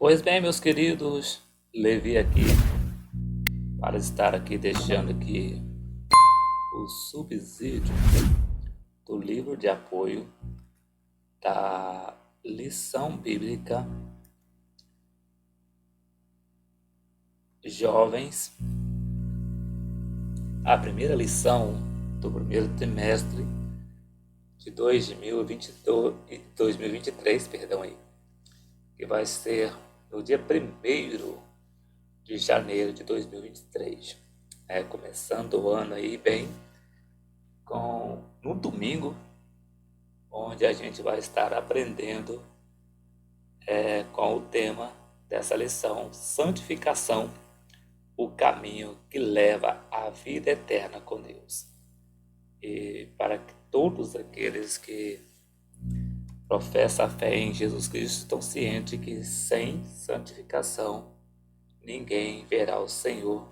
Pois bem, meus queridos, Levi aqui para estar aqui deixando aqui o subsídio do livro de apoio da lição bíblica Jovens, a primeira lição do primeiro trimestre de 2023, que vai ser no dia 1º de janeiro de 2023. Começando o ano aí bem, no domingo, onde a gente vai estar aprendendo com o tema dessa lição, santificação, o caminho que leva à vida eterna com Deus. E para que todos aqueles que professam a fé em Jesus Cristo estão cientes que sem santificação ninguém verá o Senhor,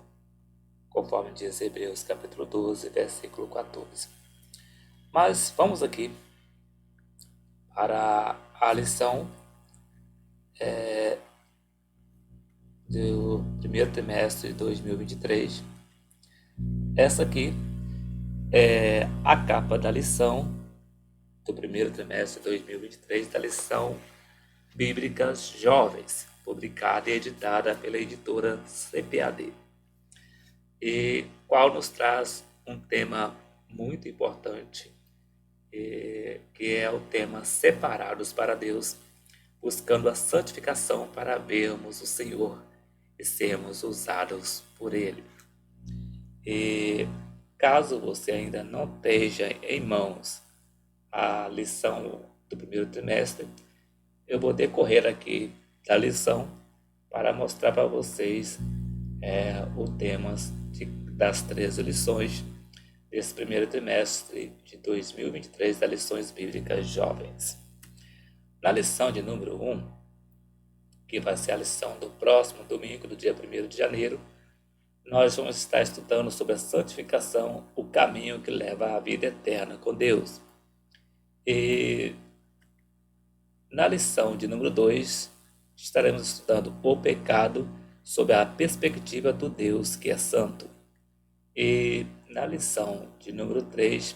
conforme diz Hebreus capítulo 12, versículo 14. Mas vamos aqui para a lição do primeiro trimestre de 2023. Essa aqui é a capa da lição do primeiro trimestre de 2023, da lição Bíblicas Jovens, publicada e editada pela editora CPAD, e qual nos traz um tema muito importante, que é o tema Separados para Deus, buscando a santificação para vermos o Senhor e sermos usados por Ele. E caso você ainda não esteja em mãos a lição do primeiro trimestre, eu vou decorrer aqui da lição para mostrar para vocês os temas das 13 lições desse primeiro trimestre de 2023 das lições bíblicas jovens. Na lição de número 1, que vai ser a lição do próximo domingo, do dia 1º de janeiro, nós vamos estar estudando sobre a santificação, o caminho que leva à vida eterna com Deus. E na lição de número 2, estaremos estudando o pecado sob a perspectiva do Deus que é santo. E na lição de número 3,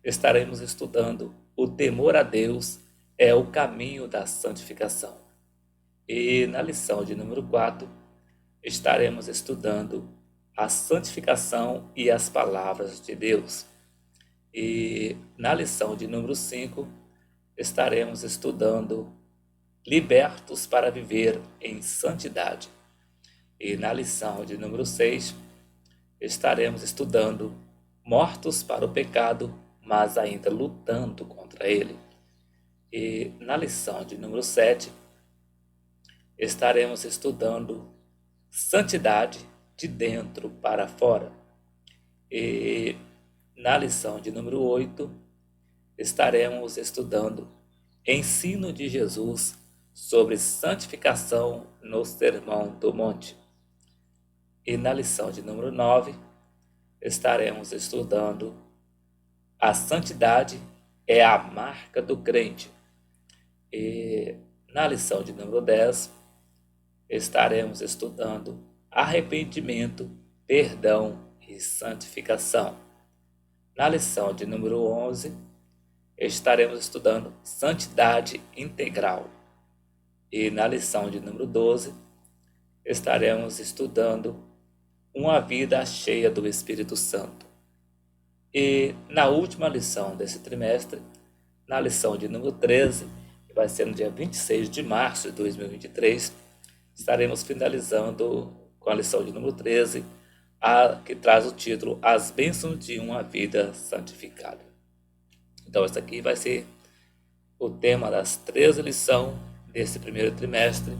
estaremos estudando o temor a Deus é o caminho da santificação. E na lição de número 4, estaremos estudando a santificação e as palavras de Deus. E na lição de número 5, estaremos estudando libertos para viver em santidade. E na lição de número 6, estaremos estudando mortos para o pecado, mas ainda lutando contra ele. E na lição de número 7, estaremos estudando santidade de dentro para fora. E na lição de número 8, estaremos estudando ensino de Jesus sobre santificação no Sermão do Monte. E na lição de número 9, estaremos estudando a santidade é a marca do crente. E na lição de número 10, estaremos estudando arrependimento, perdão e santificação. Na lição de número 11, estaremos estudando santidade integral. E na lição de número 12, estaremos estudando uma vida cheia do Espírito Santo. E na última lição desse trimestre, na lição de número 13, que vai ser no dia 26 de março de 2023, estaremos finalizando com a lição de número 13, que traz o título As Bênçãos de uma Vida Santificada. Então, esse aqui vai ser o tema das 13 lições desse primeiro trimestre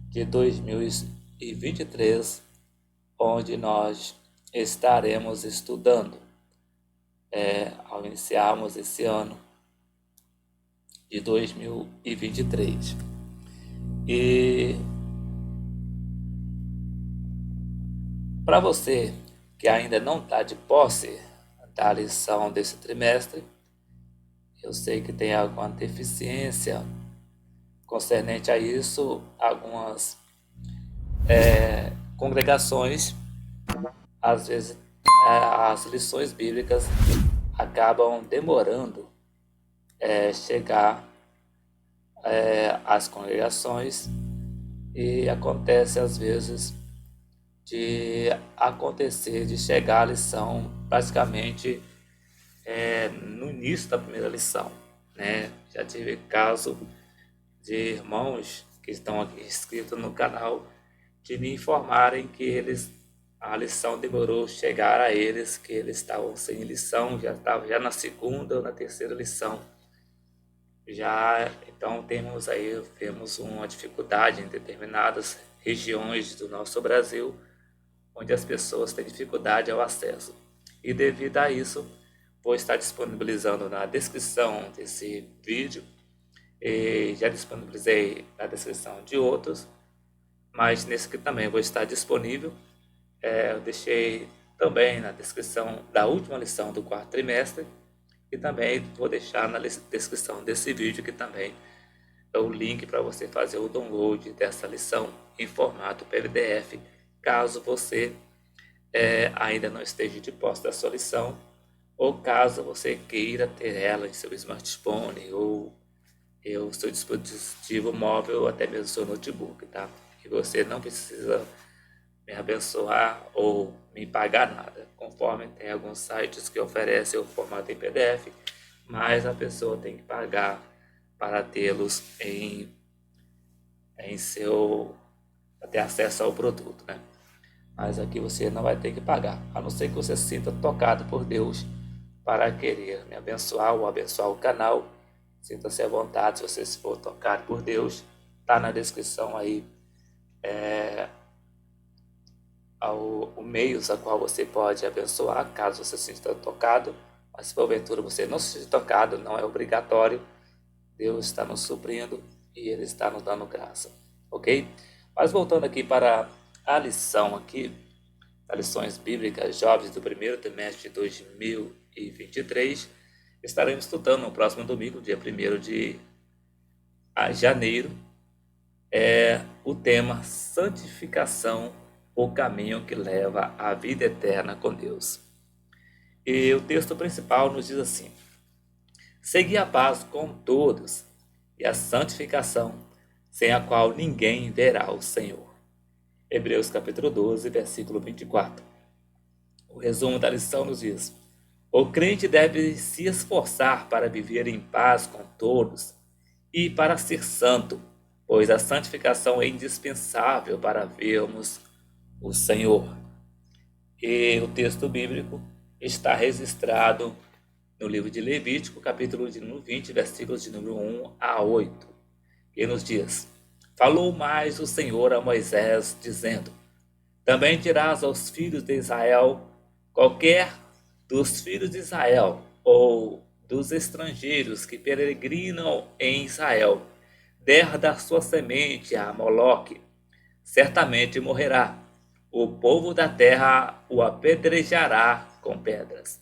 de 2023, onde nós estaremos estudando ao iniciarmos esse ano de 2023. E para você que ainda não está de posse da lição desse trimestre, eu sei que tem alguma deficiência concernente a isso, algumas congregações, às vezes, as lições bíblicas acabam demorando chegar às congregações, e acontece às vezes de chegar a lição praticamente no início da primeira lição, né? Já tive caso de irmãos que estão aqui inscritos no canal de me informarem que a lição demorou chegar a eles, que eles estavam sem lição, já estavam na segunda ou na terceira lição. Então vemos uma dificuldade em determinadas regiões do nosso Brasil, onde as pessoas têm dificuldade ao acesso. E devido a isso, vou estar disponibilizando na descrição desse vídeo, e já disponibilizei na descrição de outros, mas nesse aqui também vou estar disponível. Eu deixei também na descrição da última lição do quarto trimestre, e também vou deixar na descrição desse vídeo aqui também o link para você fazer o download dessa lição em formato PDF, caso você ainda não esteja de posse da sua lição, ou caso você queira ter ela em seu smartphone ou seu dispositivo móvel, ou até mesmo seu notebook, tá? E você não precisa me abençoar ou me pagar nada, conforme tem alguns sites que oferecem o formato em PDF, mas a pessoa tem que pagar para tê-los para ter acesso ao produto, né? Mas aqui você não vai ter que pagar, a não ser que você se sinta tocado por Deus para querer me abençoar ou abençoar o canal. Sinta-se à vontade, se você for tocado por Deus, está na descrição aí o meios a qual você pode abençoar, caso você se sinta tocado. Mas se porventura você não se sinta tocado, não é obrigatório. Deus está nos suprindo e Ele está nos dando graça, ok? Mas voltando aqui para a lição aqui, as lições bíblicas jovens do primeiro trimestre de 2023, estaremos estudando no próximo domingo, dia 1º de janeiro, o tema santificação, o caminho que leva à vida eterna com Deus. E o texto principal nos diz assim: segui a paz com todos e a santificação, sem a qual ninguém verá o Senhor. Hebreus capítulo 12, versículo 24. O resumo da lição nos diz: o crente deve se esforçar para viver em paz com todos e para ser santo, pois a santificação é indispensável para vermos o Senhor. E o texto bíblico está registrado no livro de Levítico, capítulo de número 20, versículos de número 1 a 8, que nos diz: falou mais o Senhor a Moisés, dizendo: também dirás aos filhos de Israel: qualquer dos filhos de Israel ou dos estrangeiros que peregrinam em Israel der da sua semente a Moloque, certamente morrerá. O povo da terra o apedrejará com pedras.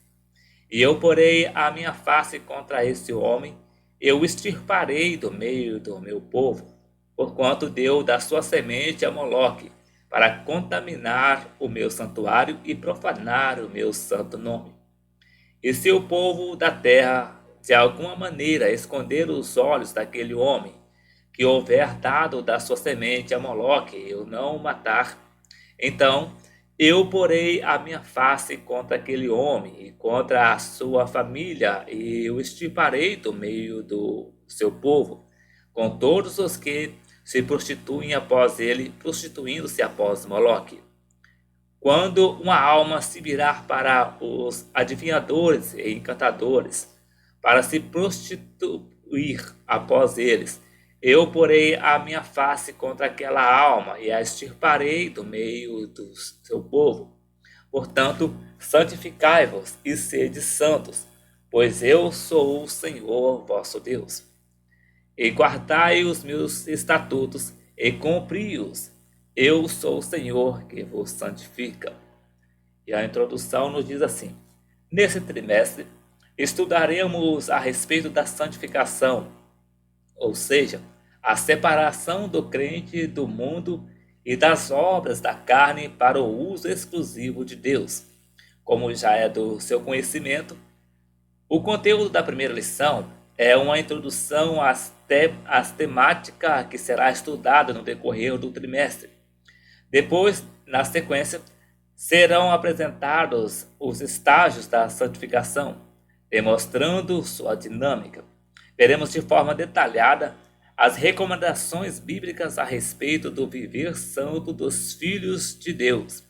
E eu porei a minha face contra esse homem, eu o extirparei do meio do meu povo, porquanto deu da sua semente a Moloque, para contaminar o meu santuário e profanar o meu santo nome. E se o povo da terra, de alguma maneira, esconder os olhos daquele homem, que houver dado da sua semente a Moloque, e eu não o matar, então eu porei a minha face contra aquele homem e contra a sua família, e o extirparei do meio do seu povo, com todos os que se prostituem após ele, prostituindo-se após Moloque. Quando uma alma se virar para os adivinhadores e encantadores, para se prostituir após eles, eu porei a minha face contra aquela alma e a extirparei do meio do seu povo. Portanto, santificai-vos e sede santos, pois eu sou o Senhor vosso Deus. E guardai os meus estatutos e cumpri-os. Eu sou o Senhor que vos santifica. E a introdução nos diz assim: nesse trimestre, estudaremos a respeito da santificação, ou seja, a separação do crente do mundo e das obras da carne para o uso exclusivo de Deus. Como já é do seu conhecimento, o conteúdo da primeira lição é uma introdução às temáticas que será estudada no decorrer do trimestre. Depois, na sequência, serão apresentados os estágios da santificação, demonstrando sua dinâmica. Veremos de forma detalhada as recomendações bíblicas a respeito do viver santo dos filhos de Deus.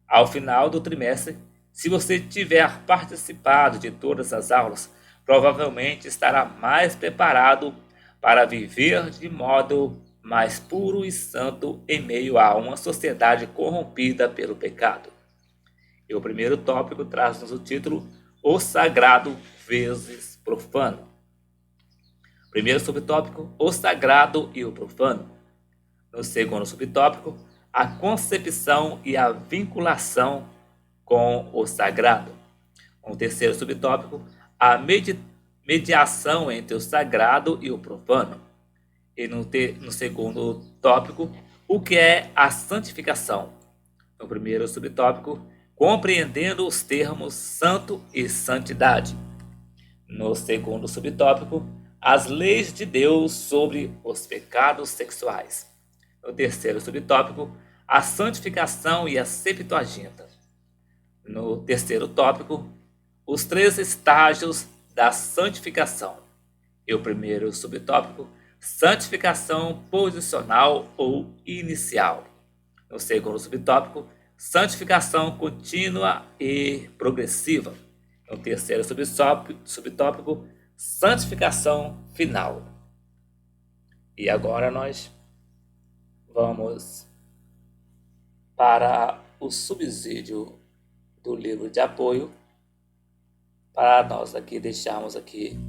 Ao final do trimestre, se você tiver participado de todas as aulas, provavelmente estará mais preparado para viver de modo mais puro e santo em meio a uma sociedade corrompida pelo pecado. E o primeiro tópico traz-nos o título O Sagrado vezes Profano. Primeiro subtópico, o sagrado e o profano. No segundo subtópico, a concepção e a vinculação com o sagrado. No terceiro subtópico, a mediação entre o sagrado e o profano. E no segundo tópico, o que é a santificação. No primeiro subtópico, compreendendo os termos santo e santidade. No segundo subtópico, as leis de Deus sobre os pecados sexuais. No terceiro subtópico, a santificação e a Septuaginta. No terceiro tópico, os 3 estágios da santificação. E o primeiro subtópico, santificação posicional ou inicial. No segundo subtópico, santificação contínua e progressiva. No terceiro subtópico, santificação final. E agora nós vamos para o subsídio do livro de apoio, para nós aqui deixarmos aqui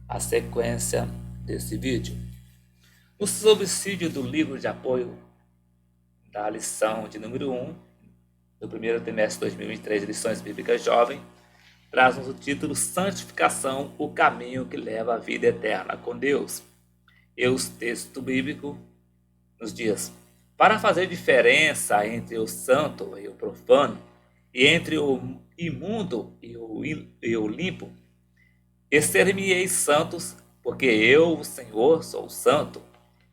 a sequência desse vídeo. O subsídio do livro de apoio da lição de número 1, do primeiro trimestre de 2023, Lições Bíblicas Jovem, traz-nos o título Santificação, o caminho que leva à vida eterna com Deus. E o texto bíblico nos diz: para fazer diferença entre o santo e o profano, e entre o imundo e o limpo, ser-me-eis santos, porque eu, o Senhor, sou santo,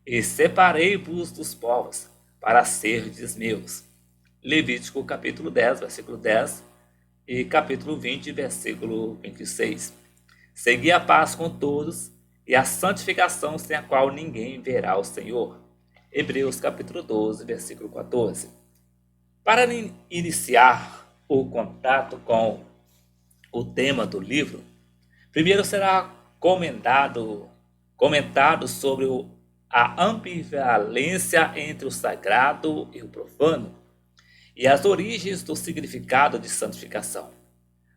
e separei-vos dos povos, para serdes meus. Levítico capítulo 10, versículo 10, e capítulo 20, versículo 26. Segui a paz com todos e a santificação sem a qual ninguém verá o Senhor. Hebreus capítulo 12, versículo 14. Para iniciar o contato com o tema do livro, primeiro será comentado sobre a ambivalência entre o sagrado e o profano, e as origens do significado de santificação.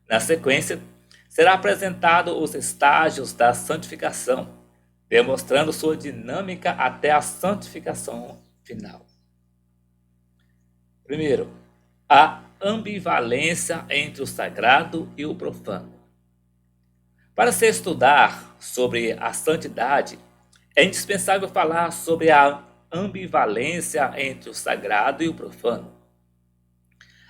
Na sequência, será apresentado os estágios da santificação, demonstrando sua dinâmica até a santificação final. Primeiro, a ambivalência entre o sagrado e o profano. Para se estudar sobre a santidade, é indispensável falar sobre a ambivalência entre o sagrado e o profano.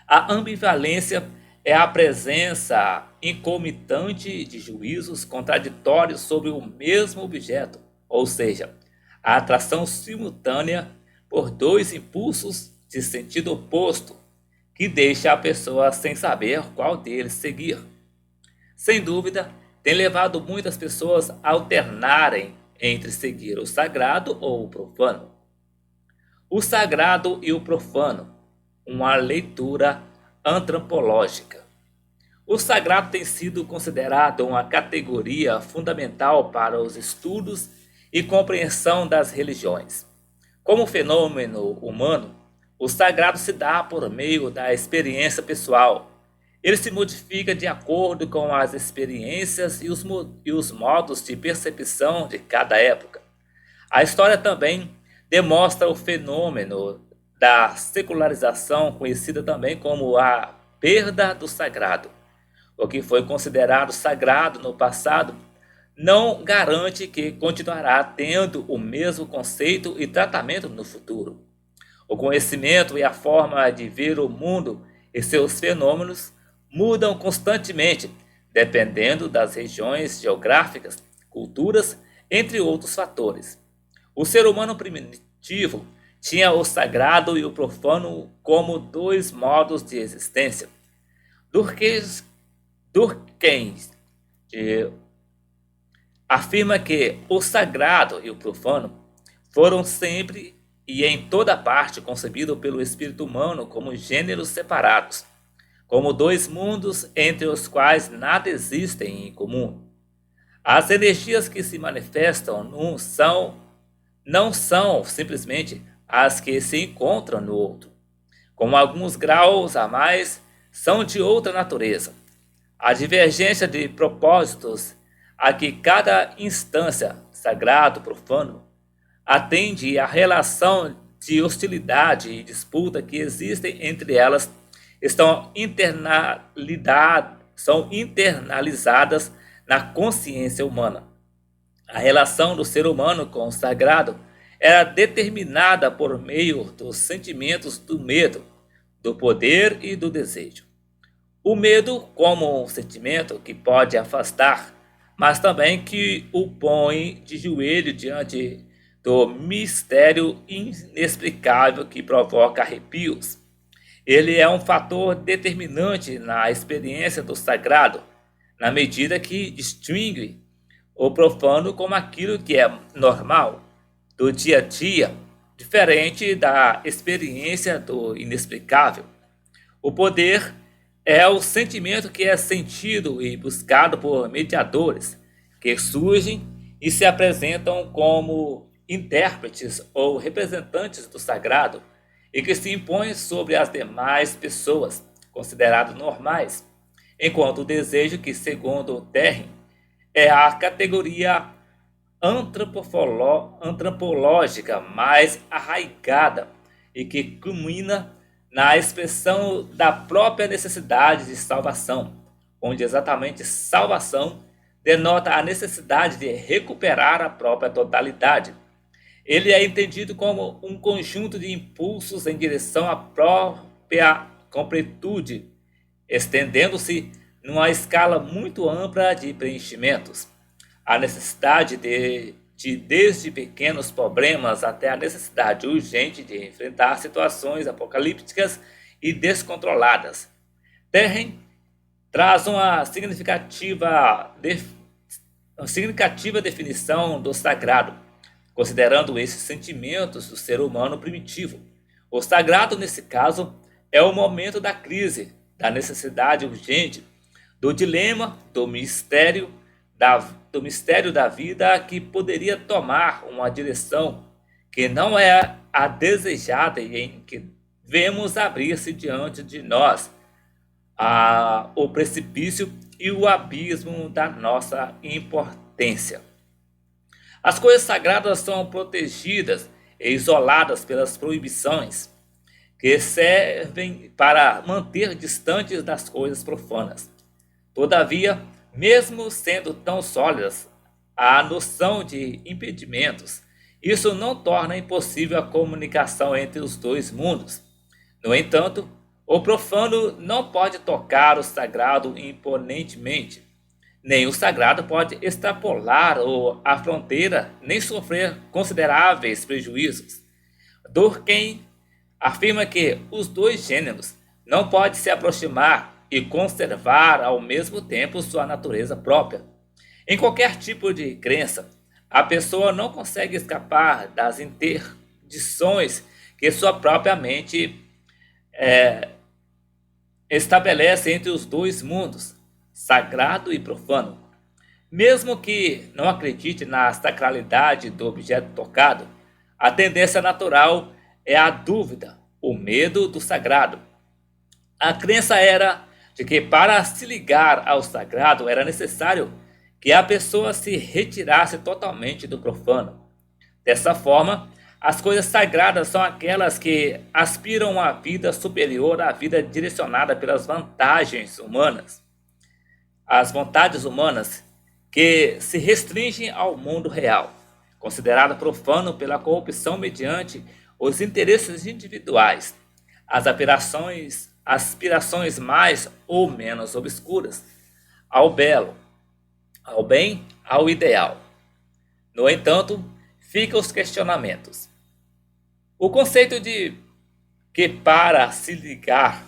A ambivalência é a presença incomitante de juízos contraditórios sobre o mesmo objeto, ou seja, a atração simultânea por 2 impulsos de sentido oposto, que deixa a pessoa sem saber qual deles seguir. Sem dúvida, tem levado muitas pessoas a alternarem entre seguir o sagrado ou o profano. O sagrado e o profano, uma leitura antropológica. O sagrado tem sido considerado uma categoria fundamental para os estudos e compreensão das religiões. Como fenômeno humano, o sagrado se dá por meio da experiência pessoal. Ele se modifica de acordo com as experiências e os modos de percepção de cada época. A história também demonstra o fenômeno da secularização, conhecida também como a perda do sagrado. O que foi considerado sagrado no passado não garante que continuará tendo o mesmo conceito e tratamento no futuro. O conhecimento e a forma de ver o mundo e seus fenômenos mudam constantemente, dependendo das regiões geográficas, culturas, entre outros fatores. O ser humano primitivo tinha o sagrado e o profano como dois modos de existência. Durkheim afirma que o sagrado e o profano foram sempre e em toda parte concebidos pelo espírito humano como gêneros separados, como dois mundos entre os quais nada existe em comum. As energias que se manifestam num não são simplesmente as que se encontram no outro. Com alguns graus a mais, são de outra natureza. A divergência de propósitos a que cada instância, sagrado, profano, atende e a relação de hostilidade e disputa que existem entre elas são internalizadas na consciência humana. A relação do ser humano com o sagrado era determinada por meio dos sentimentos do medo, do poder e do desejo. O medo como um sentimento que pode afastar, mas também que o põe de joelho diante do mistério inexplicável que provoca arrepios. Ele é um fator determinante na experiência do sagrado, na medida que distingue o profano como aquilo que é normal, do dia a dia, diferente da experiência do inexplicável. O poder é o sentimento que é sentido e buscado por mediadores, que surgem e se apresentam como intérpretes ou representantes do sagrado e que se impõem sobre as demais pessoas, consideradas normais, enquanto o desejo que, segundo Terry, é a categoria antropológica mais arraigada e que culmina na expressão da própria necessidade de salvação, onde exatamente salvação denota a necessidade de recuperar a própria totalidade. Ele é entendido como um conjunto de impulsos em direção à própria completude, estendendo-se numa escala muito ampla de preenchimentos. A necessidade desde pequenos problemas até a necessidade urgente de enfrentar situações apocalípticas e descontroladas. Terren traz uma significativa definição do sagrado, considerando esses sentimentos do ser humano primitivo. O sagrado, nesse caso, é o momento da crise, da necessidade urgente, do dilema, do mistério da vida que poderia tomar uma direção que não é a desejada e em que vemos abrir-se diante de nós o precipício e o abismo da nossa impotência. As coisas sagradas são protegidas e isoladas pelas proibições, que servem para manter distantes das coisas profanas. Todavia, mesmo sendo tão sólidas a noção de impedimentos, isso não torna impossível a comunicação entre os dois mundos. No entanto, o profano não pode tocar o sagrado imponentemente, nem o sagrado pode extrapolar a fronteira, nem sofrer consideráveis prejuízos. Durkheim afirma que os dois gêneros não podem se aproximar e conservar ao mesmo tempo sua natureza própria. Em qualquer tipo de crença, a pessoa não consegue escapar das interdições que sua própria mente estabelece entre os dois mundos, sagrado e profano. Mesmo que não acredite na sacralidade do objeto tocado, a tendência natural é a dúvida, o medo do sagrado. A crença era de que para se ligar ao sagrado era necessário que a pessoa se retirasse totalmente do profano. Dessa forma, as coisas sagradas são aquelas que aspiram a vida superior à vida direcionada pelas vantagens humanas. As vontades humanas que se restringem ao mundo real, considerado profano pela corrupção mediante os interesses individuais, as aspirações mais ou menos obscuras, ao belo, ao bem, ao ideal. No entanto, ficam os questionamentos. O conceito de que para se ligar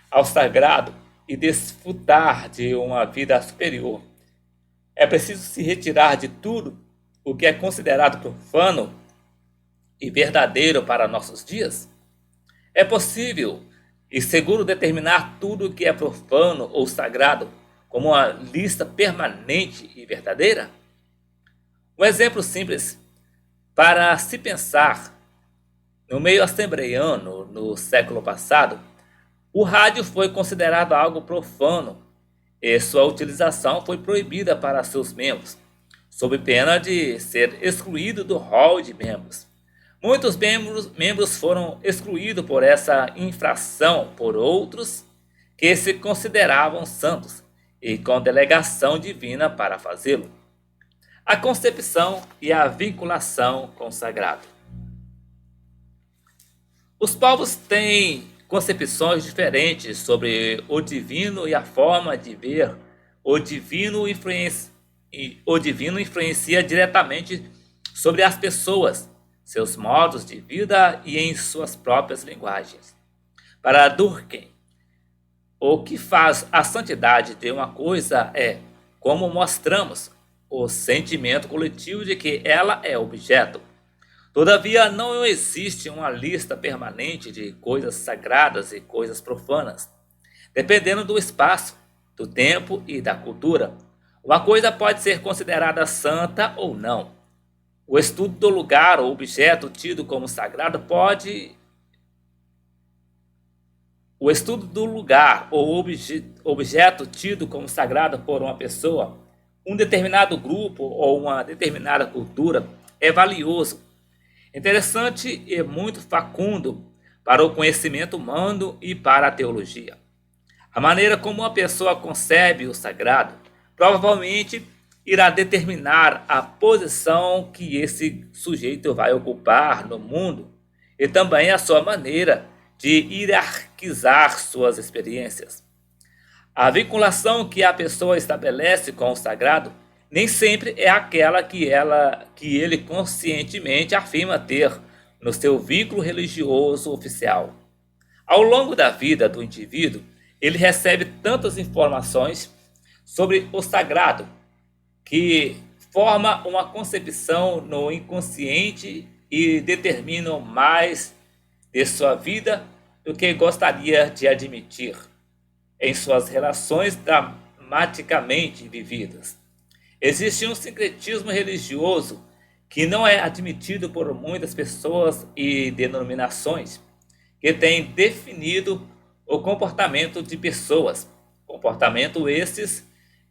ao sagrado e desfrutar de uma vida superior, é preciso se retirar de tudo o que é considerado profano e verdadeiro para nossos dias? É possível e seguro determinar tudo o que é profano ou sagrado como uma lista permanente e verdadeira? Um exemplo simples para se pensar: no meio assembleiano, no século passado, o rádio foi considerado algo profano e sua utilização foi proibida para seus membros, sob pena de ser excluído do hall de membros. Muitos membros foram excluídos por essa infração por outros que se consideravam santos e com delegação divina para fazê-lo. A concepção e a vinculação com o sagrado. Os povos têm concepções diferentes sobre o divino e a forma de ver o divino influencia diretamente sobre as pessoas, seus modos de vida e em suas próprias linguagens. Para Durkheim, o que faz a santidade de uma coisa é como mostramos o sentimento coletivo de que ela é objeto. Todavia, não existe uma lista permanente de coisas sagradas e coisas profanas. Dependendo do espaço, do tempo e da cultura, uma coisa pode ser considerada santa ou não. O estudo do lugar ou objeto tido como sagrado O estudo do lugar ou objeto tido como sagrado por uma pessoa, um determinado grupo ou uma determinada cultura é valioso, interessante e muito facundo para o conhecimento humano e para a teologia. A maneira como uma pessoa concebe o sagrado provavelmente irá determinar a posição que esse sujeito vai ocupar no mundo e também a sua maneira de hierarquizar suas experiências. A vinculação que a pessoa estabelece com o sagrado nem sempre é aquela que ele conscientemente afirma ter no seu vínculo religioso oficial. Ao longo da vida do indivíduo, ele recebe tantas informações sobre o sagrado que forma uma concepção no inconsciente e determinam mais de sua vida do que gostaria de admitir em suas relações dramaticamente vividas. Existe um sincretismo religioso que não é admitido por muitas pessoas e denominações que têm definido o comportamento de pessoas, comportamento esses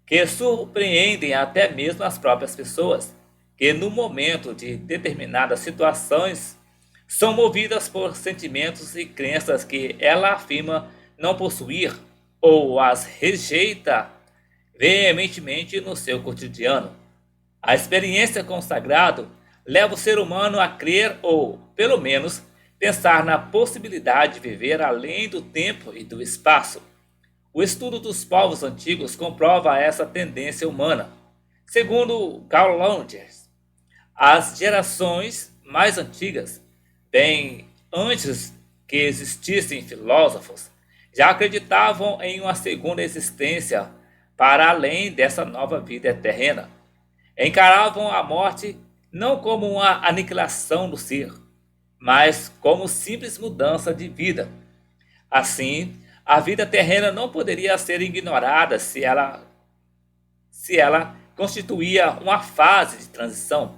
que surpreendem até mesmo as próprias pessoas, que no momento de determinadas situações são movidas por sentimentos e crenças que ela afirma não possuir ou as rejeita veementemente no seu cotidiano. A experiência com o sagrado leva o ser humano a crer ou, pelo menos, pensar na possibilidade de viver além do tempo e do espaço. O estudo dos povos antigos comprova essa tendência humana. Segundo Carl Rogers, as gerações mais antigas, bem antes que existissem filósofos, já acreditavam em uma segunda existência para além dessa nova vida terrena. Encaravam a morte não como uma aniquilação do ser, mas como simples mudança de vida. Assim, a vida terrena não poderia ser ignorada se ela constituía uma fase de transição,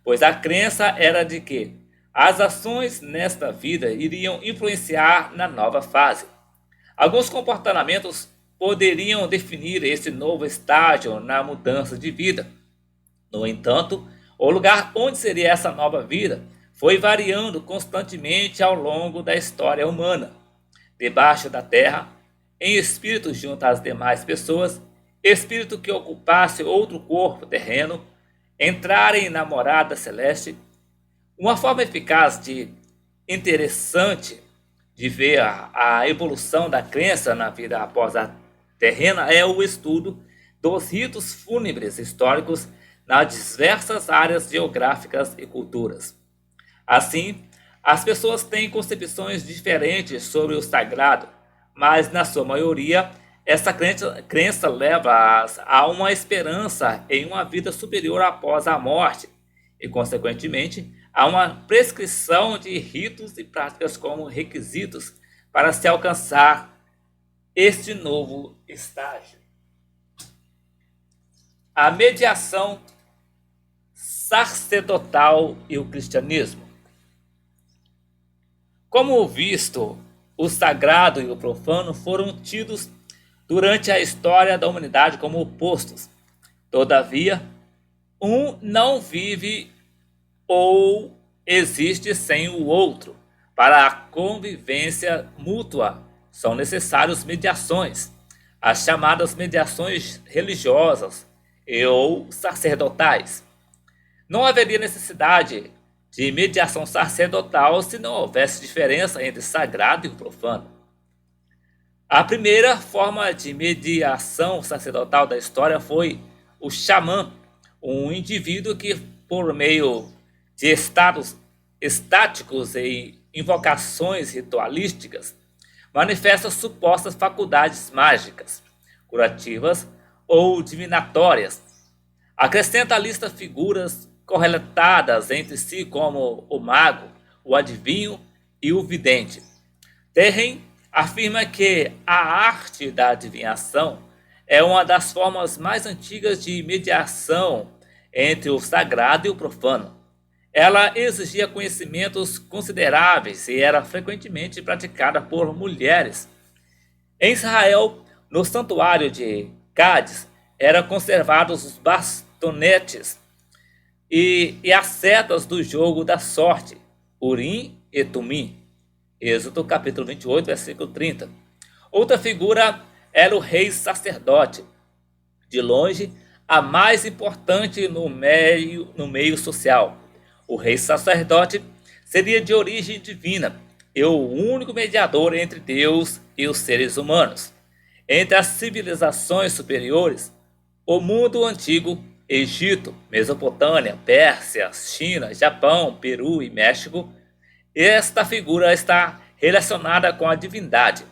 pois a crença era de que as ações nesta vida iriam influenciar na nova fase. Alguns comportamentos poderiam definir esse novo estágio na mudança de vida. No entanto, o lugar onde seria essa nova vida foi variando constantemente ao longo da história humana. Debaixo da terra, em espírito junto às demais pessoas, espírito que ocupasse outro corpo terreno, entrarem na morada celeste. Uma forma eficaz de interessante de ver a evolução da crença na vida após a terrena é o estudo dos ritos fúnebres históricos nas diversas áreas geográficas e culturas. Assim, as pessoas têm concepções diferentes sobre o sagrado, mas na sua maioria, essa crença leva-as a uma esperança em uma vida superior após a morte e, consequentemente, a uma prescrição de ritos e práticas como requisitos para se alcançar este novo estágio. A mediação sacerdotal e o cristianismo. Como visto, o sagrado e o profano foram tidos durante a história da humanidade como opostos. Todavia, um não vive ou existe sem o outro. Para a convivência mútua, são necessárias mediações, as chamadas mediações religiosas ou sacerdotais. Não haveria necessidade de mediação sacerdotal se não houvesse diferença entre sagrado e profano. A primeira forma de mediação sacerdotal da história foi o xamã, um indivíduo que, por meio de estados estáticos e invocações ritualísticas, manifesta supostas faculdades mágicas, curativas ou divinatórias. Acrescenta à lista figuras correlatadas entre si como o mago, o adivinho e o vidente. Terren afirma que a arte da adivinhação é uma das formas mais antigas de mediação entre o sagrado e o profano. Ela exigia conhecimentos consideráveis e era frequentemente praticada por mulheres. Em Israel, no santuário de Cádiz, eram conservados os bastonetes e as setas do jogo da sorte, Urim e Tumim. Êxodo capítulo 28, versículo 30. Outra figura era o rei sacerdote, de longe a mais importante no meio social. O rei sacerdote seria de origem divina e o único mediador entre Deus e os seres humanos. Entre as civilizações superiores, o mundo antigo, Egito, Mesopotâmia, Pérsia, China, Japão, Peru e México, esta figura está relacionada com a divindade.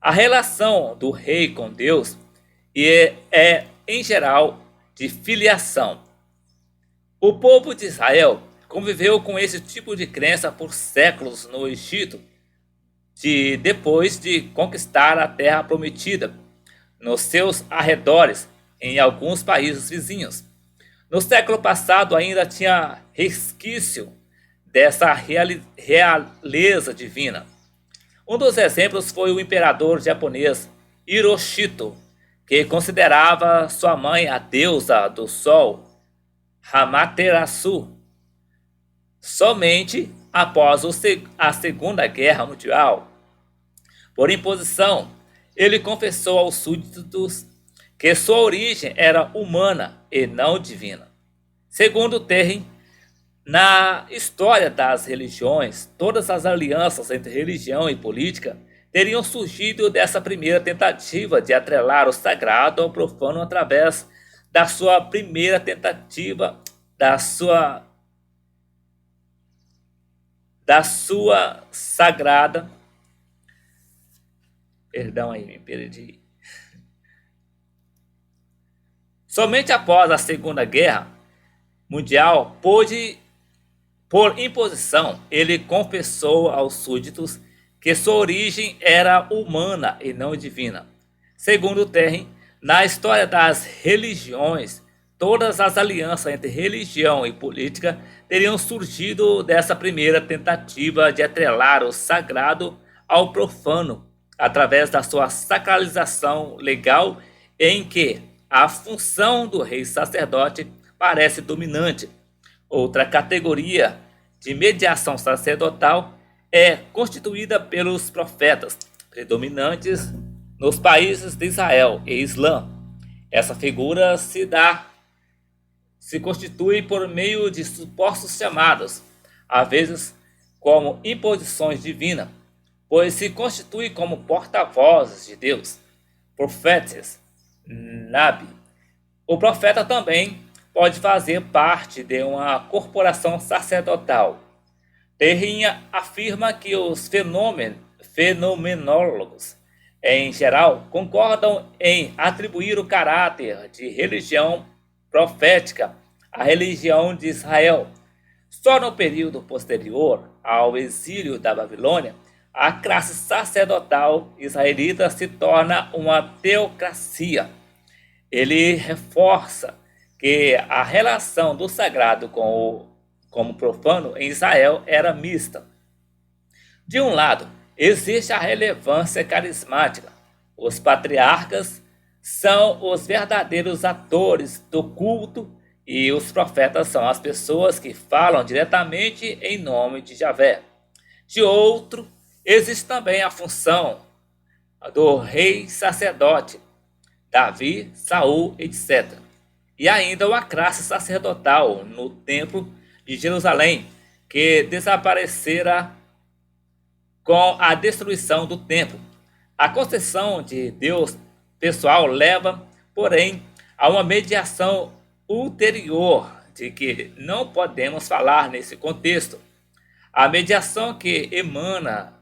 A relação do rei com Deus é em geral, de filiação. O povo de Israel conviveu com esse tipo de crença por séculos no Egito, depois de conquistar a terra prometida, nos seus arredores, em alguns países vizinhos. No século passado ainda tinha resquício dessa realeza divina. Um dos exemplos foi o imperador japonês Hiroshito, que considerava sua mãe a deusa do sol, Amaterasu. Somente após a Segunda Guerra Mundial, por imposição, ele confessou aos súditos que sua origem era humana e não divina. Segundo Terren, na história das religiões, todas as alianças entre religião e política teriam surgido dessa primeira tentativa de atrelar o sagrado ao profano através da sua primeira tentativa da sua sagrada. Perdão aí, me perdi. Somente após a Segunda Guerra Mundial, por imposição, ele confessou aos súditos que sua origem era humana e não divina. Segundo Terren, na história das religiões, todas as alianças entre religião e política teriam surgido dessa primeira tentativa de atrelar o sagrado ao profano, através da sua sacralização legal, em que a função do rei sacerdote parece dominante. Outra categoria de mediação sacerdotal é constituída pelos profetas, predominantes nos países de Israel e Islã. Essa figura se constitui por meio de supostos chamados, às vezes como imposições divinas, pois se constitui como porta-vozes de Deus, profetas, nabi. O profeta também pode fazer parte de uma corporação sacerdotal. Perrinha afirma que os fenomenólogos, em geral, concordam em atribuir o caráter de religião profética à religião de Israel. Só no período posterior ao exílio da Babilônia, a classe sacerdotal israelita se torna uma teocracia. Ele reforça que a relação do sagrado com o profano em Israel era mista. De um lado, existe a relevância carismática. Os patriarcas são os verdadeiros atores do culto e os profetas são as pessoas que falam diretamente em nome de Javé. De outro, existe também a função do rei sacerdote, Davi, Saul, etc. E ainda uma classe sacerdotal no templo de Jerusalém, que desaparecera com a destruição do templo. A concessão de Deus pessoal leva, porém, a uma mediação ulterior de que não podemos falar nesse contexto. A mediação que emana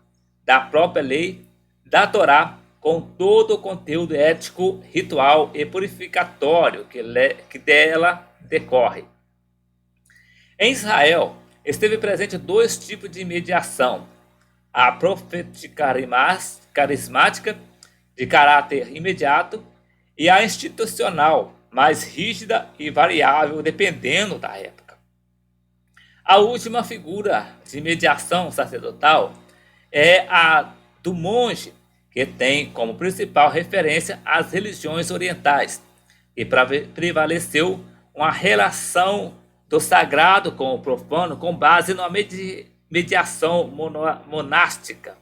da própria lei da Torá, com todo o conteúdo ético, ritual e purificatório que dela decorre. Em Israel, esteve presente dois tipos de mediação: a profética carismática, de caráter imediato, e a institucional, mais rígida e variável dependendo da época. A última figura de mediação sacerdotal é a do monge, que tem como principal referência as religiões orientais, e prevaleceu uma relação do sagrado com o profano com base numa mediação monástica.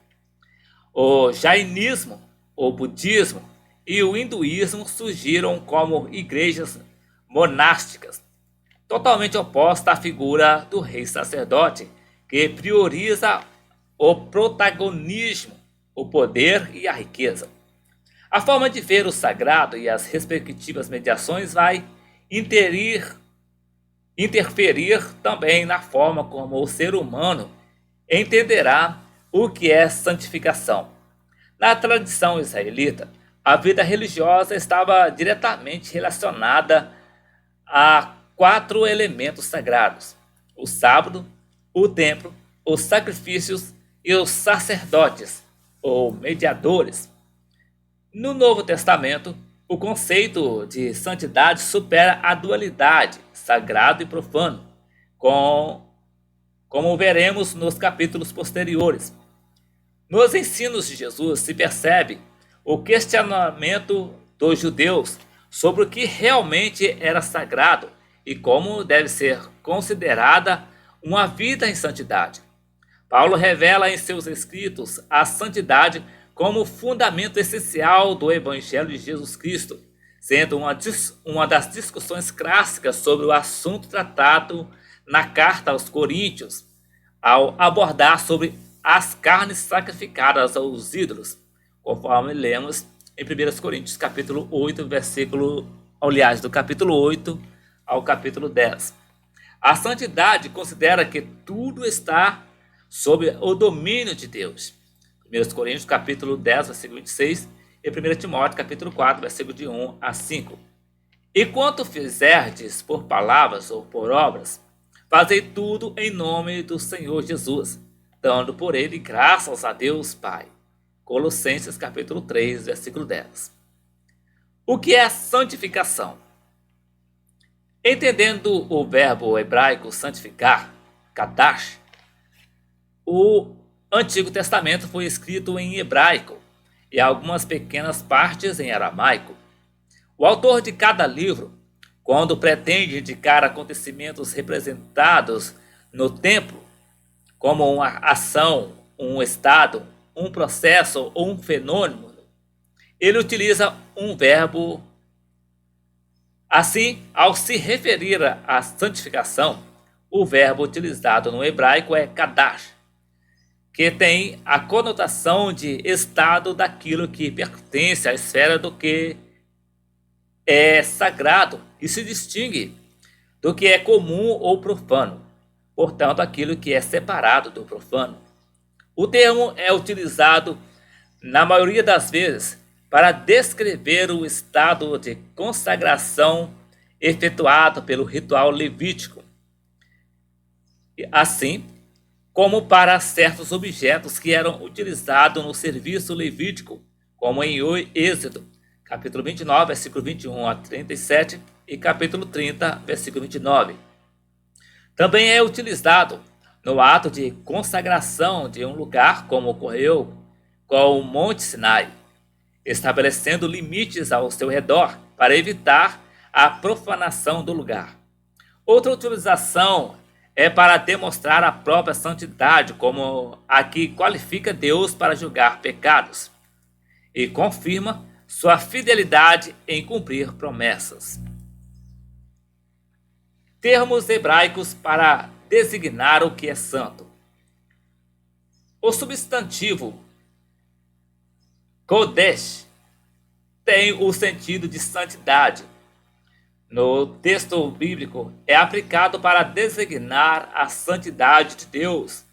O jainismo, o budismo e o hinduísmo surgiram como igrejas monásticas, totalmente oposta à figura do rei sacerdote, que prioriza o protagonismo, o poder e a riqueza. A forma de ver o sagrado e as respectivas mediações vai interferir também na forma como o ser humano entenderá o que é santificação. Na tradição israelita, a vida religiosa estava diretamente relacionada a 4 elementos sagrados: o sábado, o templo, os sacrifícios e os sacerdotes, ou mediadores. No Novo Testamento, o conceito de santidade supera a dualidade, sagrado e profano, como veremos nos capítulos posteriores. Nos ensinos de Jesus se percebe o questionamento dos judeus sobre o que realmente era sagrado e como deve ser considerada uma vida em santidade. Paulo revela em seus escritos a santidade como fundamento essencial do Evangelho de Jesus Cristo, sendo uma das discussões clássicas sobre o assunto tratado na carta aos Coríntios, ao abordar sobre as carnes sacrificadas aos ídolos, conforme lemos em 1 Coríntios capítulo 8, do capítulo 8 ao capítulo 10. A santidade considera que tudo está sob o domínio de Deus. 1 Coríntios capítulo 10, versículo 26 e 1 Timóteo capítulo 4, versículo de 1 a 5. E quanto fizerdes por palavras ou por obras, fazei tudo em nome do Senhor Jesus, dando por ele graças a Deus Pai. Colossenses capítulo 3, versículo 10. O que é santificação? Entendendo o verbo hebraico santificar, kadash, o Antigo Testamento foi escrito em hebraico e algumas pequenas partes em aramaico. O autor de cada livro, quando pretende indicar acontecimentos representados no templo, como uma ação, um estado, um processo ou um fenômeno, ele utiliza um verbo Assim, ao se referir à santificação, o verbo utilizado no hebraico é kadash, que tem a conotação de estado daquilo que pertence à esfera do que é sagrado e se distingue do que é comum ou profano, portanto, aquilo que é separado do profano. O termo é utilizado, na maioria das vezes, para descrever o estado de consagração efetuado pelo ritual levítico, assim como para certos objetos que eram utilizados no serviço levítico, como em Êxodo, capítulo 29, versículo 21 a 37 e capítulo 30, versículo 29. Também é utilizado no ato de consagração de um lugar, como ocorreu com o Monte Sinai, estabelecendo limites ao seu redor para evitar a profanação do lugar. Outra utilização é para demonstrar a própria santidade, como a que qualifica Deus para julgar pecados e confirma sua fidelidade em cumprir promessas. Termos hebraicos para designar o que é santo. O substantivo Kodesh tem o sentido de santidade. No texto bíblico, é aplicado para designar a santidade de Deus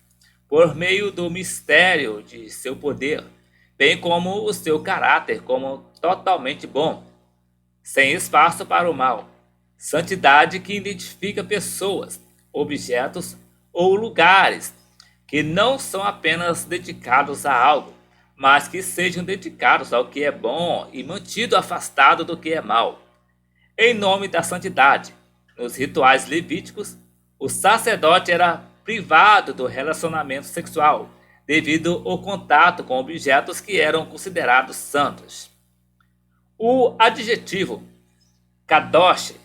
por meio do mistério de seu poder, bem como o seu caráter como totalmente bom, sem espaço para o mal. Santidade que identifica pessoas, objetos ou lugares que não são apenas dedicados a algo, mas que sejam dedicados ao que é bom e mantido afastado do que é mal. Em nome da santidade, nos rituais levíticos, o sacerdote era privado do relacionamento sexual, devido ao contato com objetos que eram considerados santos. O adjetivo kadosh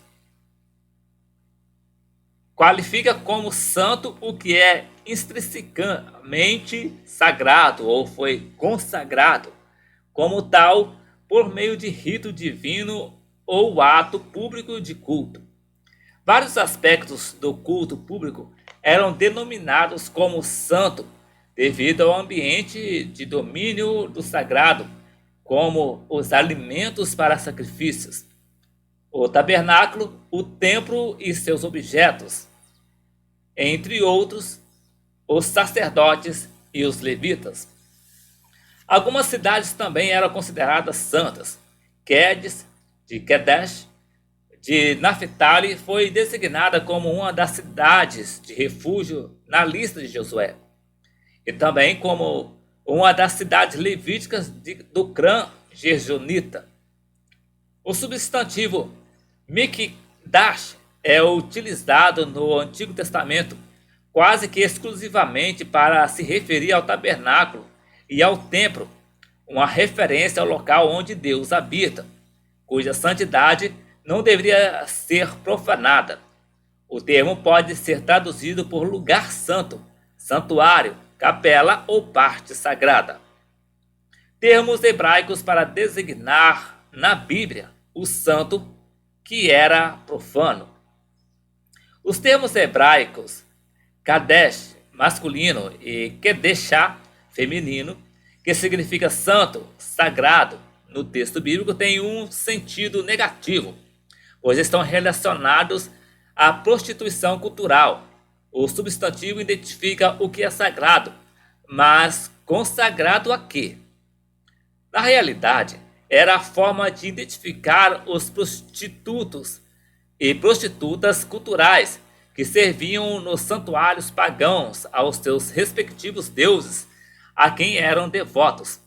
qualifica como santo o que é intrinsecamente sagrado ou foi consagrado como tal por meio de rito divino ou ato público de culto. Vários aspectos do culto público eram denominados como santo devido ao ambiente de domínio do sagrado, como os alimentos para sacrifícios, o tabernáculo, o templo e seus objetos, entre outros, os sacerdotes e os levitas. Algumas cidades também eram consideradas santas. Quedes, de Kedesh, de Naphtali, foi designada como uma das cidades de refúgio na lista de Josué, e também como uma das cidades levíticas do clã Gerjonita. O substantivo Mikdash é utilizado no Antigo Testamento quase que exclusivamente para se referir ao tabernáculo e ao templo, uma referência ao local onde Deus habita, cuja santidade não deveria ser profanada. O termo pode ser traduzido por lugar santo, santuário, capela ou parte sagrada. Termos hebraicos para designar na Bíblia o santo que era profano. Os termos hebraicos Kadesh, masculino, e Kedeshá, feminino, que significa santo, sagrado, no texto bíblico tem um sentido negativo, pois estão relacionados à prostituição cultural. O substantivo identifica o que é sagrado, mas consagrado a quê? Na realidade, era a forma de identificar os prostitutos e prostitutas culturais que serviam nos santuários pagãos aos seus respectivos deuses, a quem eram devotos.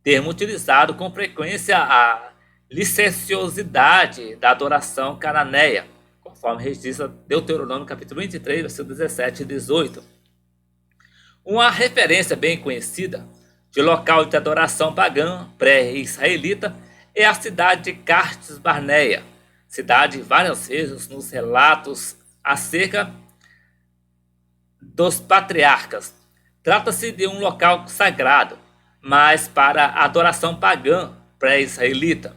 Termo utilizado com frequência a licenciosidade da adoração cananeia, conforme registra Deuteronômio capítulo 23, versículos 17 e 18. Uma referência bem conhecida de local de adoração pagã pré-israelita é a cidade de Cartes Barneia, cidade várias vezes nos relatos acerca dos patriarcas. Trata-se de um local sagrado, mas para a adoração pagã pré-israelita.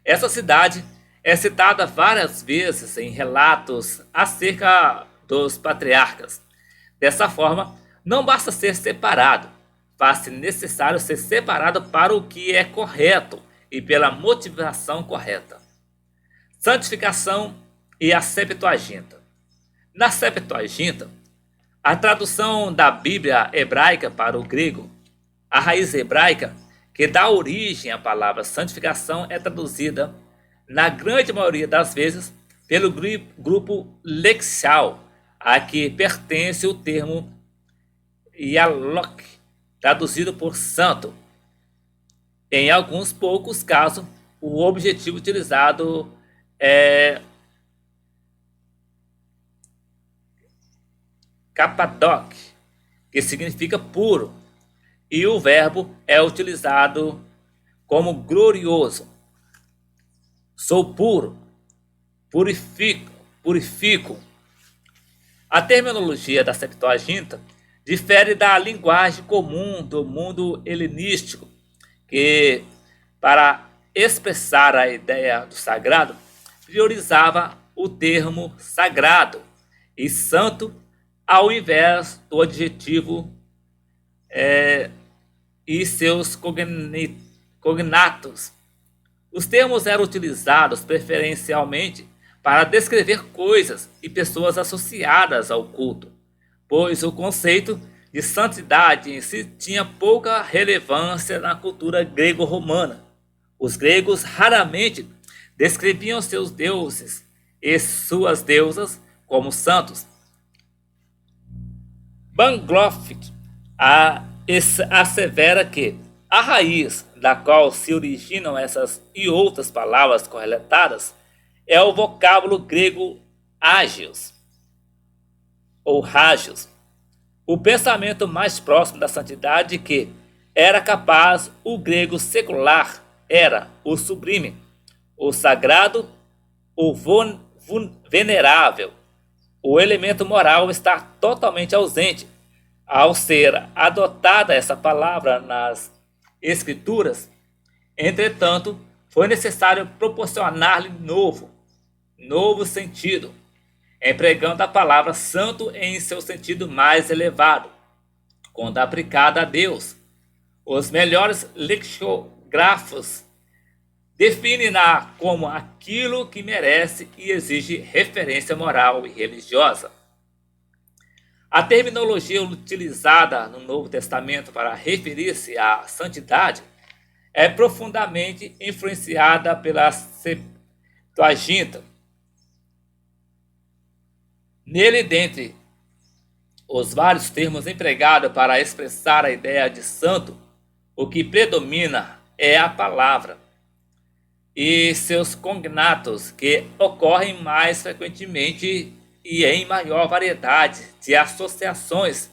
Essa cidade é citada várias vezes em relatos acerca dos patriarcas. Dessa forma, não basta ser separado, faz-se necessário ser separado para o que é correto e pela motivação correta. Santificação e a Septuaginta. Na Septuaginta, a tradução da Bíblia hebraica para o grego, a raiz hebraica que dá origem à palavra santificação é traduzida, na grande maioria das vezes, pelo grupo lexial, a que pertence o termo Yalok, traduzido por santo. Em alguns poucos casos, o objetivo utilizado é Kapadok, que significa puro, e o verbo é utilizado como glorioso. Sou puro, purifico. A terminologia da Septuaginta difere da linguagem comum do mundo helenístico, que, para expressar a ideia do sagrado, priorizava o termo sagrado e santo ao invés do adjetivo e seus cognatos. Os termos eram utilizados preferencialmente para descrever coisas e pessoas associadas ao culto, pois o conceito de santidade em si tinha pouca relevância na cultura grego-romana. Os gregos raramente descreviam seus deuses e suas deusas como santos. Bancroft assevera que a raiz da qual se originam essas e outras palavras correlatadas é o vocábulo grego ágios ou rágios, o pensamento mais próximo da santidade que era capaz o grego secular era o sublime, o sagrado, o venerável. O elemento moral está totalmente ausente. Ao ser adotada essa palavra nas Escrituras, entretanto, foi necessário proporcionar-lhe novo sentido, empregando a palavra santo em seu sentido mais elevado, quando aplicada a Deus. Os melhores lexicógrafos definem-na como aquilo que merece e exige referência moral e religiosa. A terminologia utilizada no Novo Testamento para referir-se à santidade é profundamente influenciada pela Septuaginta. Nele, dentre os vários termos empregados para expressar a ideia de santo, o que predomina é a palavra e seus cognatos, que ocorrem mais frequentemente e em maior variedade de associações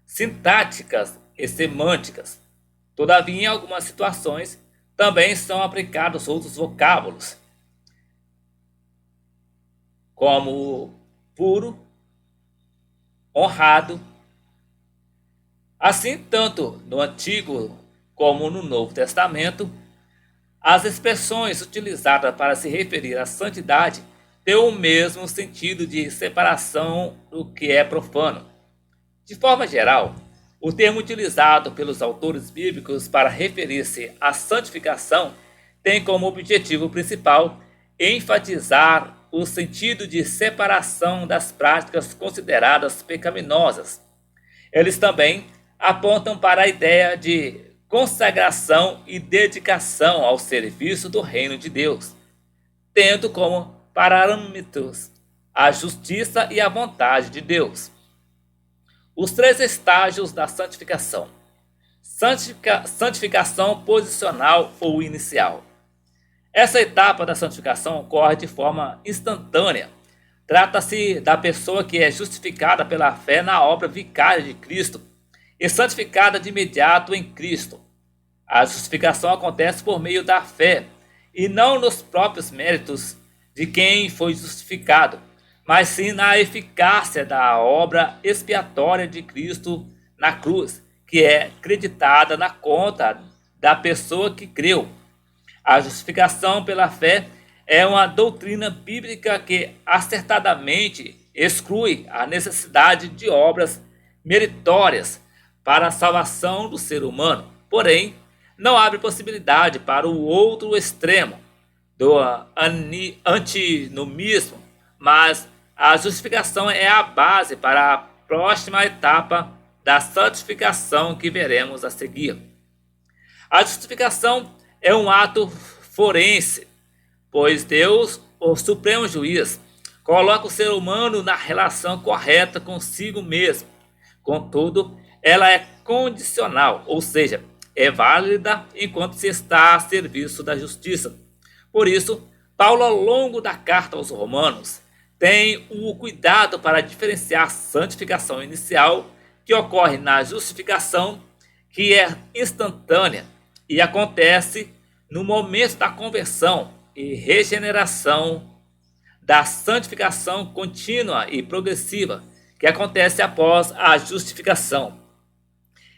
sintáticas e semânticas. Todavia, em algumas situações, também são aplicados outros vocábulos, como puro, honrado. Assim, tanto no Antigo como no Novo Testamento, as expressões utilizadas para se referir à santidade têm o mesmo sentido de separação do que é profano. De forma geral, o termo utilizado pelos autores bíblicos para referir-se à santificação tem como objetivo principal enfatizar o sentido de separação das práticas consideradas pecaminosas. Eles também apontam para a ideia de consagração e dedicação ao serviço do reino de Deus, tendo como parâmetros a justiça e a vontade de Deus. Os 3 estágios da santificação. Santificação posicional ou inicial. Essa etapa da santificação ocorre de forma instantânea. Trata-se da pessoa que é justificada pela fé na obra vicária de Cristo e santificada de imediato em Cristo. A justificação acontece por meio da fé e não nos próprios méritos de quem foi justificado, mas sim na eficácia da obra expiatória de Cristo na cruz, que é creditada na conta da pessoa que creu. A justificação pela fé é uma doutrina bíblica que acertadamente exclui a necessidade de obras meritórias para a salvação do ser humano. Porém, não abre possibilidade para o outro extremo do antinomismo, mas a justificação é a base para a próxima etapa da santificação que veremos a seguir. A justificação é um ato forense, pois Deus, o supremo juiz, coloca o ser humano na relação correta consigo mesmo. Contudo, ela é condicional, ou seja, é válida enquanto se está a serviço da justiça. Por isso, Paulo, ao longo da carta aos Romanos, tem o cuidado para diferenciar a santificação inicial, que ocorre na justificação, que é instantânea e acontece no momento da conversão e regeneração, da santificação contínua e progressiva, que acontece após a justificação.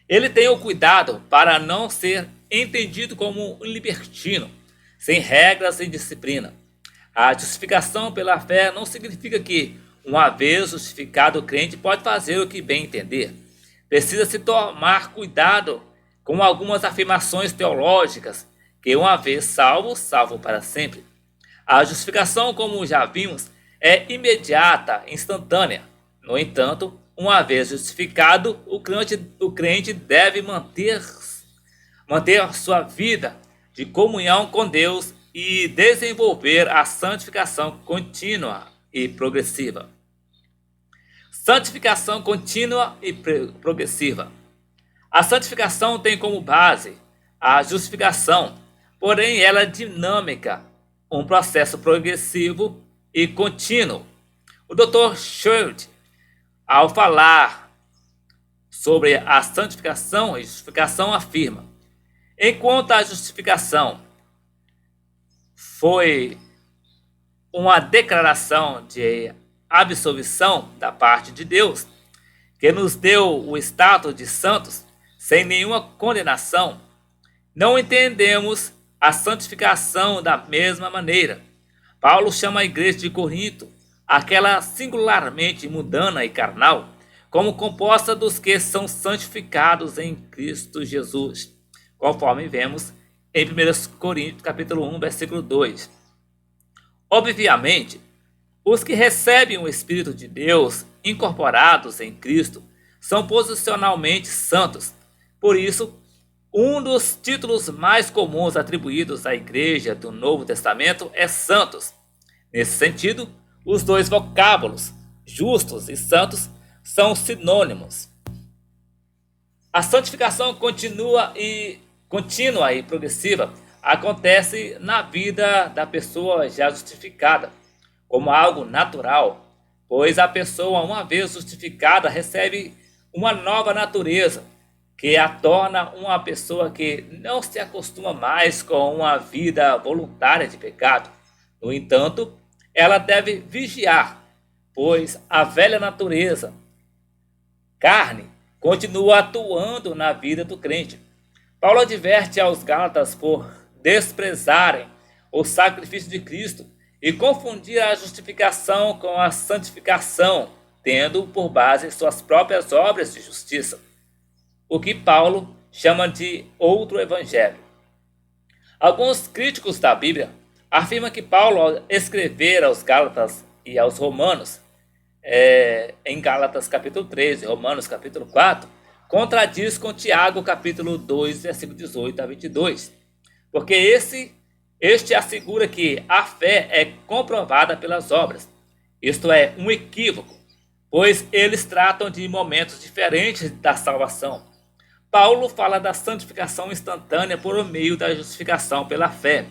Ele tem o cuidado para não ser entendido como um libertino, sem regras e disciplina. A justificação pela fé não significa que, uma vez justificado, o crente pode fazer o que bem entender. Precisa-se tomar cuidado com algumas afirmações teológicas, que uma vez salvo, salvo para sempre. A justificação, como já vimos, é imediata, instantânea. No entanto, uma vez justificado, o crente deve manter sua vida de comunhão com Deus e desenvolver a santificação contínua e progressiva. Santificação contínua e progressiva. A santificação tem como base a justificação, porém ela é dinâmica, um processo progressivo e contínuo. O Dr. Schultz, ao falar sobre a santificação e justificação, afirma: enquanto a justificação foi uma declaração de absolvição da parte de Deus, que nos deu o status de santos sem nenhuma condenação, não entendemos a santificação da mesma maneira. Paulo chama a igreja de Corinto, aquela singularmente mundana e carnal, como composta dos que são santificados em Cristo Jesus, conforme vemos em 1 Coríntios capítulo 1, versículo 2. Obviamente, os que recebem o Espírito de Deus incorporados em Cristo são posicionalmente santos. Por isso, um dos títulos mais comuns atribuídos à igreja do Novo Testamento é santos. Nesse sentido, os dois vocábulos, justos e santos, são sinônimos. A santificação contínua e progressiva acontece na vida da pessoa já justificada, como algo natural, pois a pessoa, uma vez justificada, recebe uma nova natureza, que a torna uma pessoa que não se acostuma mais com uma vida voluntária de pecado. No entanto, ela deve vigiar, pois a velha natureza, carne, continua atuando na vida do crente. Paulo adverte aos Gálatas por desprezarem o sacrifício de Cristo e confundir a justificação com a santificação, tendo por base suas próprias obras de justiça, o que Paulo chama de outro evangelho. Alguns críticos da Bíblia afirmam que Paulo, ao escrever aos Gálatas e aos Romanos, em Gálatas capítulo 3 e Romanos capítulo 4, contradiz com Tiago capítulo 2, versículo 18 a 22, porque este assegura que a fé é comprovada pelas obras. Isto é um equívoco, pois eles tratam de momentos diferentes da salvação. Paulo fala da santificação instantânea por meio da justificação pela fé,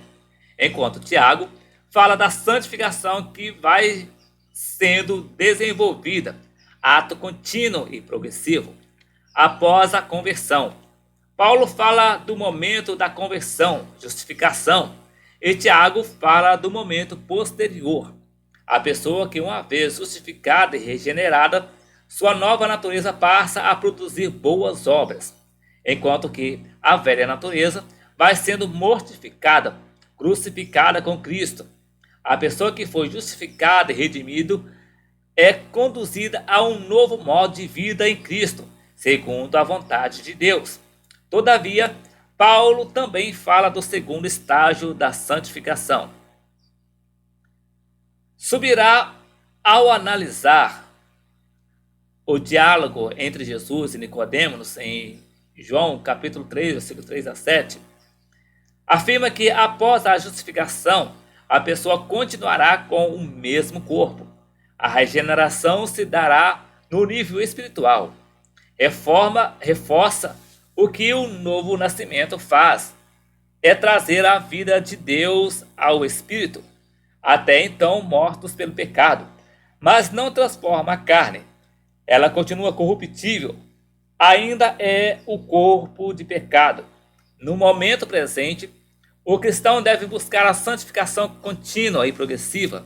enquanto Tiago fala da santificação que vai sendo desenvolvida, ato contínuo e progressivo, após a conversão. Paulo fala do momento da conversão, justificação, e Tiago fala do momento posterior. A pessoa que, uma vez justificada e regenerada, sua nova natureza passa a produzir boas obras, enquanto que a velha natureza vai sendo mortificada, crucificada com Cristo. A pessoa que foi justificada e redimido é conduzida a um novo modo de vida em Cristo, segundo a vontade de Deus. Todavia, Paulo também fala do segundo estágio da santificação. Subirá ao analisar o diálogo entre Jesus e Nicodemos em João capítulo 3, versículo 3 a 7, afirma que após a justificação, a pessoa continuará com o mesmo corpo. A regeneração se dará no nível espiritual. Reforça o que o novo nascimento faz. É trazer a vida de Deus ao espírito, até então mortos pelo pecado, mas não transforma a carne. Ela continua corruptível. Ainda é o corpo de pecado. No momento presente, o cristão deve buscar a santificação contínua e progressiva.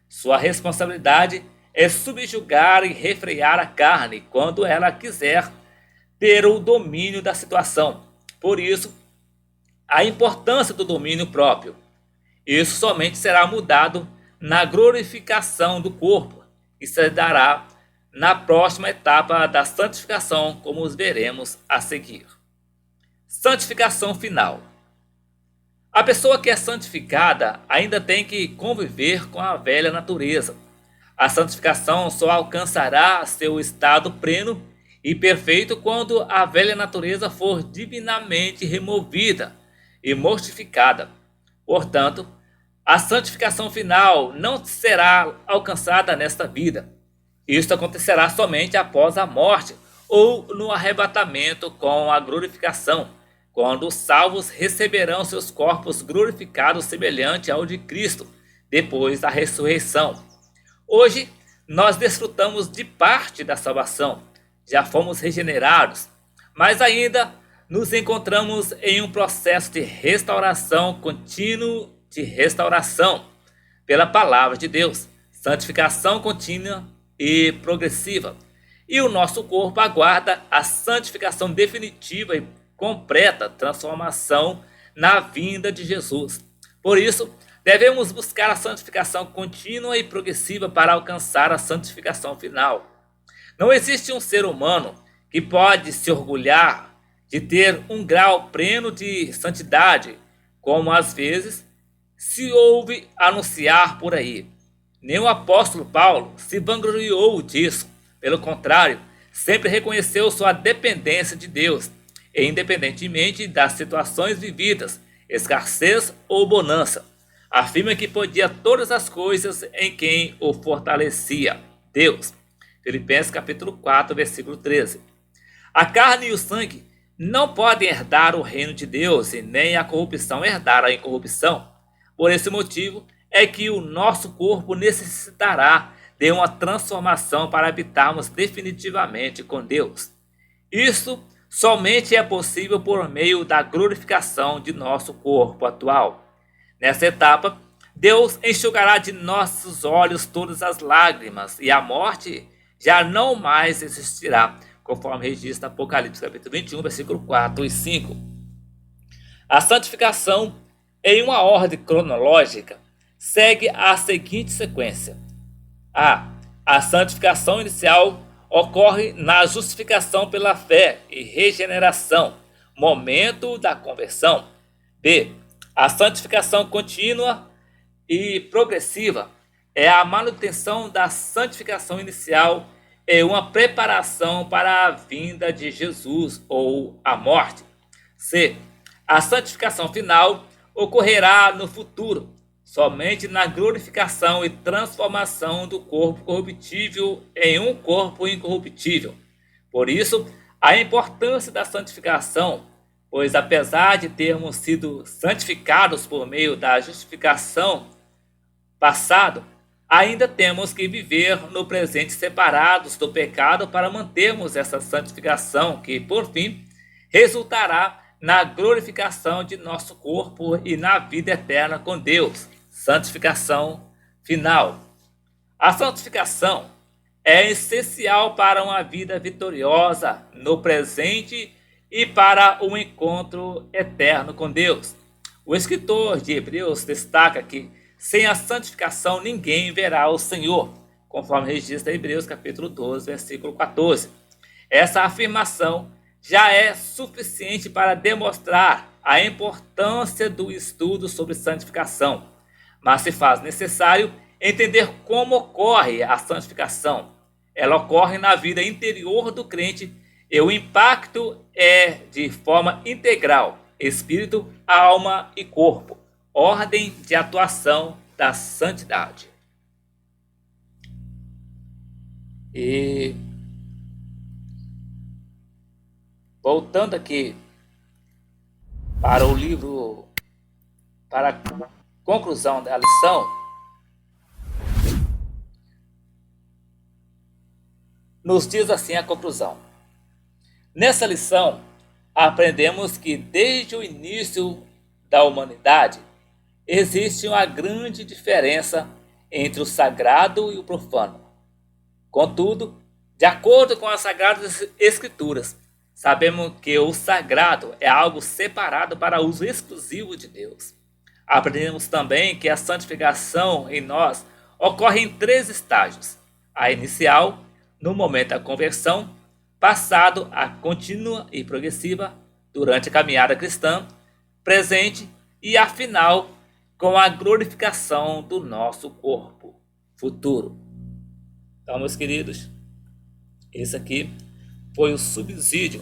Sua responsabilidade é subjugar e refrear a carne quando ela quiser ter o domínio da situação. Por isso, a importância do domínio próprio. Isso somente será mudado na glorificação do corpo, e se dará na próxima etapa da santificação, como os veremos a seguir. Santificação final. A pessoa que é santificada ainda tem que conviver com a velha natureza. A santificação só alcançará seu estado pleno e perfeito quando a velha natureza for divinamente removida e mortificada. Portanto, a santificação final não será alcançada nesta vida. Isso acontecerá somente após a morte ou no arrebatamento com a glorificação, quando os salvos receberão seus corpos glorificados semelhante ao de Cristo, depois da ressurreição. Hoje, nós desfrutamos de parte da salvação, já fomos regenerados, mas ainda nos encontramos em um processo de restauração contínuo, de restauração pela palavra de Deus, santificação contínua e progressiva. E o nosso corpo aguarda a santificação definitiva e completa transformação na vinda de Jesus. Por isso, devemos buscar a santificação contínua e progressiva para alcançar a santificação final. Não existe um ser humano que pode se orgulhar de ter um grau pleno de santidade, como às vezes se ouve anunciar por aí. Nem o apóstolo Paulo se vangloriou disso. Pelo contrário, sempre reconheceu sua dependência de Deus, independentemente das situações vividas, escassez ou bonança. Afirma que podia todas as coisas em quem o fortalecia, Deus. Filipenses capítulo 4, versículo 13. A carne e o sangue não podem herdar o reino de Deus e nem a corrupção herdar a incorrupção. Por esse motivo é que o nosso corpo necessitará de uma transformação para habitarmos definitivamente com Deus. Isso somente é possível por meio da glorificação de nosso corpo atual. Nessa etapa, Deus enxugará de nossos olhos todas as lágrimas e a morte já não mais existirá, conforme registra Apocalipse capítulo 21, versículo 4 e 5. A santificação, em uma ordem cronológica, segue a seguinte sequência. A santificação inicial ocorre na justificação pela fé e regeneração, momento da conversão. B. A santificação contínua e progressiva é a manutenção da santificação inicial e uma preparação para a vinda de Jesus ou a morte. C. A santificação final ocorrerá no futuro, somente na glorificação e transformação do corpo corruptível em um corpo incorruptível. Por isso, a importância da santificação, pois apesar de termos sido santificados por meio da justificação passado, ainda temos que viver no presente separados do pecado para mantermos essa santificação que, por fim, resultará na glorificação de nosso corpo e na vida eterna com Deus. Santificação final. A santificação é essencial para uma vida vitoriosa no presente e para um encontro eterno com Deus. O escritor de Hebreus destaca que Sem a santificação ninguém verá o Senhor, conforme registra Hebreus capítulo 12, versículo 14. Essa afirmação já é suficiente para demonstrar a importância do estudo sobre santificação, mas se faz necessário entender como ocorre a santificação. Ela ocorre na vida interior do crente e o impacto é de forma integral, espírito, alma e corpo, ordem de atuação da santidade. E voltando aqui para o livro, para a conclusão da lição, nos diz assim a conclusão. Nessa lição, aprendemos que desde o início da humanidade, existe uma grande diferença entre o sagrado e o profano. Contudo, de acordo com as Sagradas Escrituras, sabemos que o sagrado é algo separado para uso exclusivo de Deus. Aprendemos também que a santificação em nós ocorre em 3 estágios. A inicial, no momento da conversão, passado a contínua e progressiva durante a caminhada cristã, presente e a final com a glorificação do nosso corpo futuro. Então, meus queridos, esse aqui foi o subsídio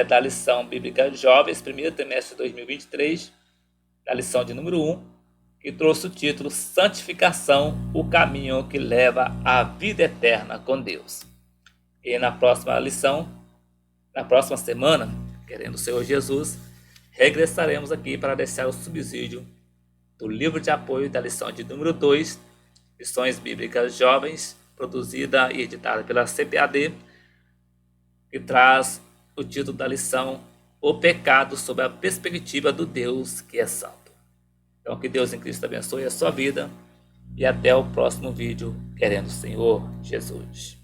da lição bíblica Jovens, primeiro trimestre de 2023, da lição de número 1, que trouxe o título Santificação, o caminho que leva à vida eterna com Deus. E na próxima lição, na próxima semana, querendo o Senhor Jesus, regressaremos aqui para deixar o subsídio do livro de apoio da lição de número 2, Lições Bíblicas Jovens, produzida e editada pela CPAD, que traz o título da lição O Pecado sob a perspectiva do Deus que é santo. Então, que Deus em Cristo abençoe a sua vida e até o próximo vídeo, querendo o Senhor Jesus.